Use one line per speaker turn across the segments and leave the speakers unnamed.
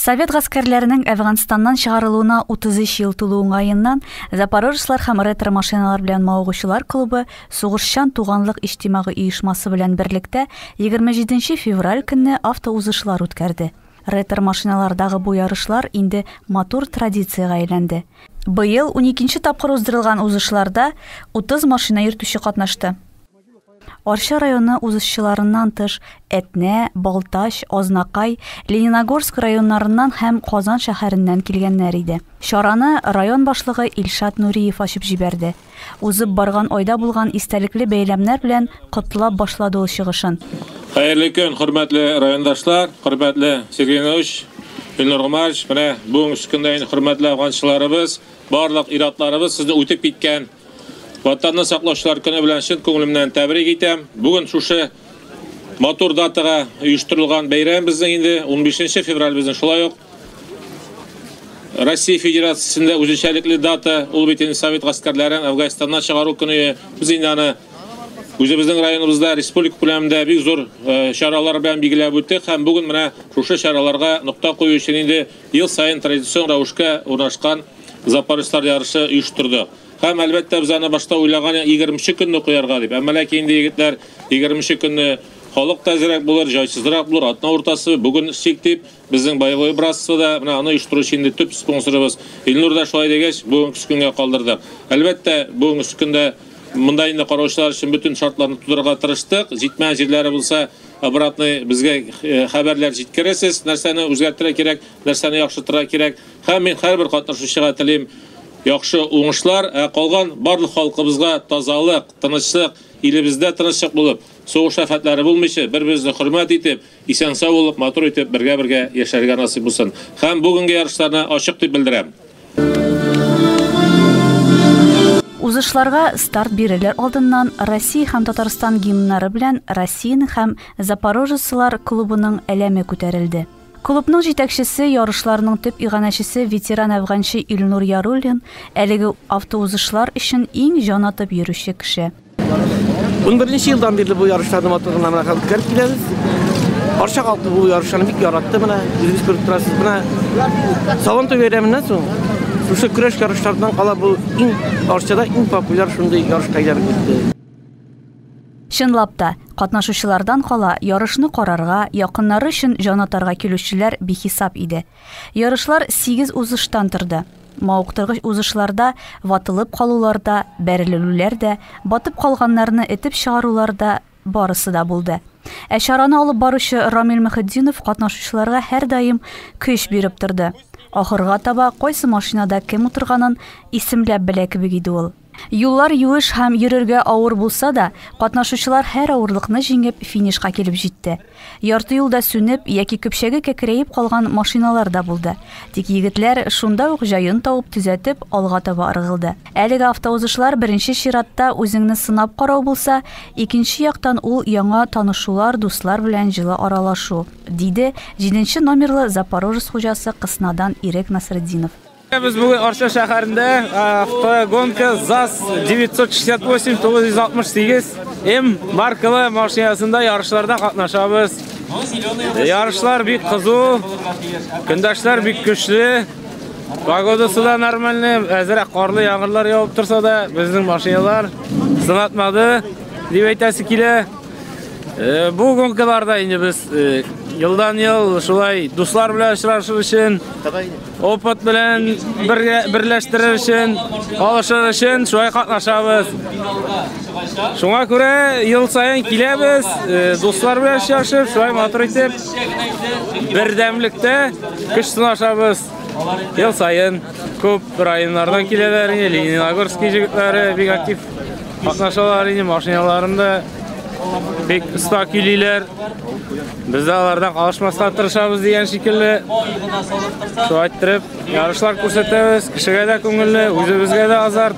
Совет гаскәрләренең Әфганстаннан чыгарылуына 33 ел тулу уңаеннан Запорожецлар һәм ретро машиналар белән мавыгучылар клубы сугышчан туганлык иҗтимагый оешмасы белән берлектә 27 февраль көнне автоузышлар үткәрде. Ретро машиналардагы бу ярышлар инде матур традициягә әйләнде. Быел 12нче тапкыр уздырылган узышларда 30 машина йөртүче катнашты. Арча районы узышчыларыннан тыш Әтнә, Балтач, Азнакай, Лениногорск районнарыннан һәм Казан шәһәреннән килгәннәр иде. Шараны район башлыгы Илшат Нуриев ачып җибәрде. Узып барган айда булган истәлекле бәйрәмнәр белән котлап башлады ул чыгышын.
Хәерле көн, хөрмәтле райондашлар, хөрмәтле Сергей Ильич, Илнур Гомарович, менә бүгенге көндә хөрмәтле афганчыларыбыз, барлык иратларыбыз сезне үтеп киткән Ватанны саклаучылар көне белән чын күңелемнән тәбрик итәм. Бүген шушы матур датага оештырылган бәйрәм безнең инде 15 февраль безнең шулай ук Россия Федерациясендә үзенчәлекле дата, ул бит инде Совет гаскәрләрен Әфганстаннан чыгару көне. Без инде аны үзебезнең районыбызда республика күләмендә бик зур чаралар белән билгеләп үттек һәм бүген менә шушы чараларга нокта кую өчен инде ел сайын традицион рәвешкә урнашкан Запорожецлар ярышы оештырдык. Һәм әлбәттә без аны башта уйлаган 20 көнне куярга дип. Әмма ләкин инде егетләр 20 көнне халык тәзрәк булыр, җайсызрак булыр, атна уртасы бүген сик дип безнең боевой братствода менә аны оештыручы инде төп спонсорыбыз Илнур да шулай дигәч бүгенге көнгә калдырдык. Әлбәттә бүгенге көндә монда инде караучылар өчен бүтән шартларны тудырырга тырыштык. Җитмәгән җирләре булса обратный безгә хәбәрләр җиткерәсез, нәрсәне үзгәртергә кирәк, нәрсәне яхшыртырга кирәк. Һәм мин һәрбер катнашучыга телим яхшы уңышлар, калган барлык халкыбызга тазалык, тынычлык, илебездә тынычлык булып, сугыш афәтләре булмыйча, бер-беребезне хөрмәт итеп, исән-сау булып, матур итеп бергә яшәргә насыйп булсын. Һәм бүгенге ярышларны ачык дип белдерәм.
Узышларга старт бирелер алдыннан Россия һәм Татарстан гимннары белән Россияның һәм Запорожецлар клубының әләме күтәрелде. Клубның җитәкчесе, ярышларның төп иганәчесе ветеран әфганчы Илнур Яруллин әлеге автоузышлар өчен иң җан атып йөрүче кеше.
11 елдан бирле бу ярышларны матурлыгына менә хәлкәр киләбез. Арча халкы бу ярышларны бик яратты менә. Үзебез күреп торасыз менә. Салон бәйрәменнән соң шушы көрәш ярышлардан кала бу иң Арчада иң популяр шундый ярышка әйләнеп китте.
Чынлап та, катнашучылардан кала ярышны карарга, якыннары өчен җанатарга килүчеләр бихисап иде. Ярышлар 8 узыштан торды. Мавыктыргыч узышларда, ватылып калуларда, бәрелүләрдә, батып калганнарны этеп чыгаруларда барысы да булды. Чараны алып баручы Рамил Мөхәддинов катнашучыларга һәр даим көч биреп торды. Ахырга таба кайсы машинада кем утырганын исемләп белә кебек иде ул. Юллар юеш һәм йөрергә авыр булса да, катнашучылар һәр авырлыкны җиңеп финишка килеп җитте. Ярты юлда сүнеп яки көпчәге кәкрәеп калган машиналар да булды. Тик егетләр шунда ук җаен табып төзәтеп алга таба ыргылды. Әлеге автоузышлар беренче чиратта үзеңне сынап карау булса, икенче яктан ул яңа танышулар, дуслар белән җылы аралашу, диде 7 номерлы Запорожец хуҗасы Кыснадан Ирек Насретдинов.
Biz bugün Arça şəhərində avtogonka ZAZ 968-968 M markalı maşinasında yarışlarda qatnaşabız. Yarışlar bik kızı, gündəşlər bik güçlü, pagodası da normalni, əzərək qarlı yağırlar yağıb tursa da bizning maşinalar sınatmadı. Deyib aytası kilə. Bu gonkalarda indi biz yıldan yıl şulay dostlar bilan uchrashish uchun, opat bilan birleştirir uchun, alışır uchun şulay qatnaşabız. Şuna görə yıl sayın kilebez, dostlar bilan uchrashib, şulay matur etib, birdemlikdə kuch sinaşabız. Yıl sayın ko'p rayonlardan kileler, Leninogorsk jigitleri bek aktiv qatnaşalar, mashinalarında bek usta kililer. Biz de alardan qalışmasdan tırışabız degan şekilde şu ayttirib, yarışlar ko'rsatamiz, kishiga da ko'ngilli, o'zimizga da azart.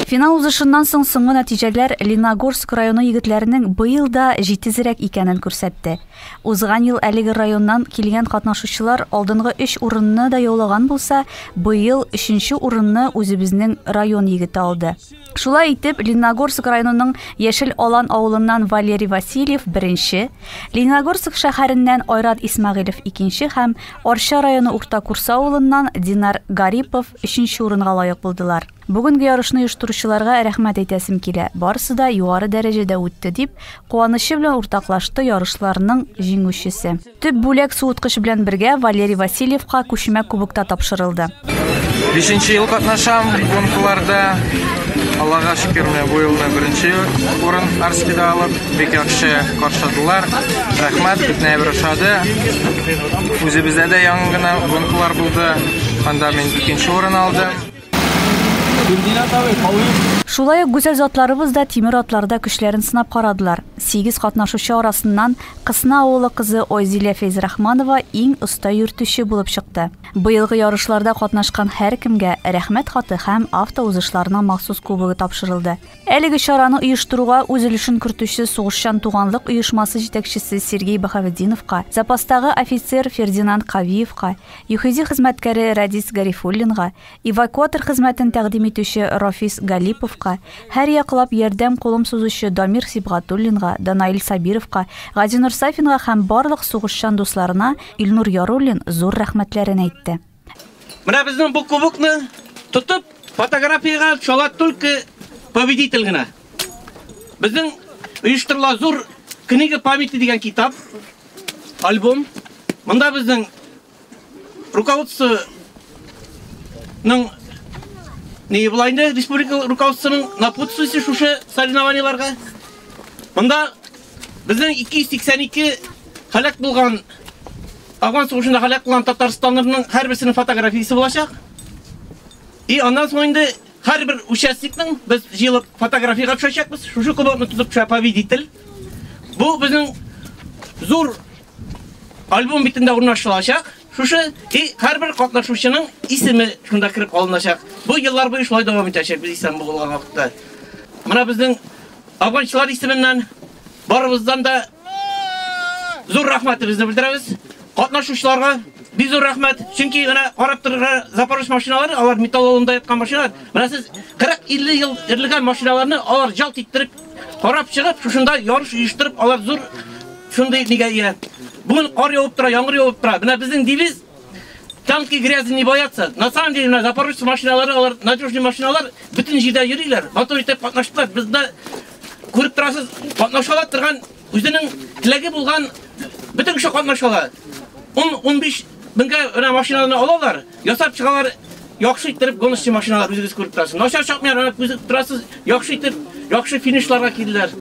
Финал узышыннан соң соңгы нәтиҗәләр Лениногорск районы егетләренең быел да җитезрәк икәнен күрсәтте. Узган ел әлеге районнан килгән катнашучылар алдынгы 3 урынны да яулаган булса, быел 3нче урынны үзебезнең район егете алды. Шулай итеп, Лениногорск районының Яшел Алан авылыннан Валерий Васильев беренче, Лениногорск шәһәреннән Айрат Исмәгыйлев икенче һәм Арча районы Урта Курса авылыннан Динар Гарипов 3нче урынга лаек булдылар. Бүгенге ярышны оештыручыларга рәхмәт әйтәсем килә. Барысы да югары дәрәҗәдә үтте дип, куанышы белән уртаклашты ярышларның җиңүчесе. Төп бүләк суыткыч белән бергә Валерий Васильевка күчмә кубокта тапшырылды.
5нче ел катнашам гонкаларда. Аллага шөкер, бу елда беренче урын Арскида алып, бик яхшы каршыладылар. Рәхмәт, битне биришады. Үзебездә дә яңа гына гонкалар булды. Анда мин икенче урын алдым.
Шулай ук гүзәл затларыбыз да тимер атларда көчләрен сынап карадылар. 8 катнашучы арасыннан Кысна авылы кызы Ойзилә Фәйзрахманова иң оста йөртүче булып чыкты. Быелгы ярышларда катнашкан һәр кемгә рәхмәт хаты һәм автоузышларына махсус кубогы тапшырылды. Әлеге чараны оештыруга үз өлешен кертүче Сугышчан туганлык оешмасы җитәкчесе Сергей Бахаведдиновка, запастагы офицер Фердинанд Кавиевка, ЮХИЗИ хезмәткәре Радис Гарифуллинга, эвакуатор хезмәтен тәкъдим итүче Рафис Галиповка, һәр яклап ярдәм кулым сузучы Дамир Сибгатуллинга, Данаил Сабировка, Газинур Сафинга һәм барлык сугышчан дусларына Илнур Яруллин зур рәхмәтләрен әйтте.
Менә безнең бу кубокны тотып фотографияга чала только победитель генә. Безнең оештырыла зур книга памяти дигән китап, альбом. Монда безнең руководствоның не була инде республика руководствоның напутствиесе шушы соревнованияларга. Монда безнең 282 халак булган Афган сугышында халак булган татарстанларның һәрберсенең фотографиясе булачак. И аннан соң инде һәрбер участникның без җыелып фотографияга төшәчәкбез. Шушы кубокны тотып төшә победитель. Бу безнең зур альбом битендә урнаштырылачак. Шушы и һәрбер катнашучының исеме шунда кирип алыначак. Бу еллар буе шулай дәвам итәчәк без исән булган вакытта. Менә безнең афганчылар исеменнән барыбыздан да зур рәхмәтебезне белдерәбез. Катнашучыларга бик зур рәхмәт. Чөнки менә карап торырга Запорож машиналары, алар металл авылында яткан машиналар. Менә сез 40-50 ел эрлегән машиналарны алар жалт иттереп карап чыгып, шушында ярыш оештырып, алар зур шундый нигә ия. Бүген кар явып тора, яңгыр явып тора. Менә безнең девиз танки грязи не боятся. На самом деле, менә Запорожец машиналары, алар надежный машиналар, бүтән җирдә йөриләр. Мотор итеп катнаштылар. Бездә күреп торасыз, катнашалар торган үзенең теләге булган бүтән кеше катнашалар. 10-15 меңгә машиналарны алалар, ясап чыгалар, яхшы иттереп гоноччы машиналар үзегез күреп торасыз. Начар чапмыйлар, күреп торасыз, яхшы итеп, яхшы финишларга килделәр.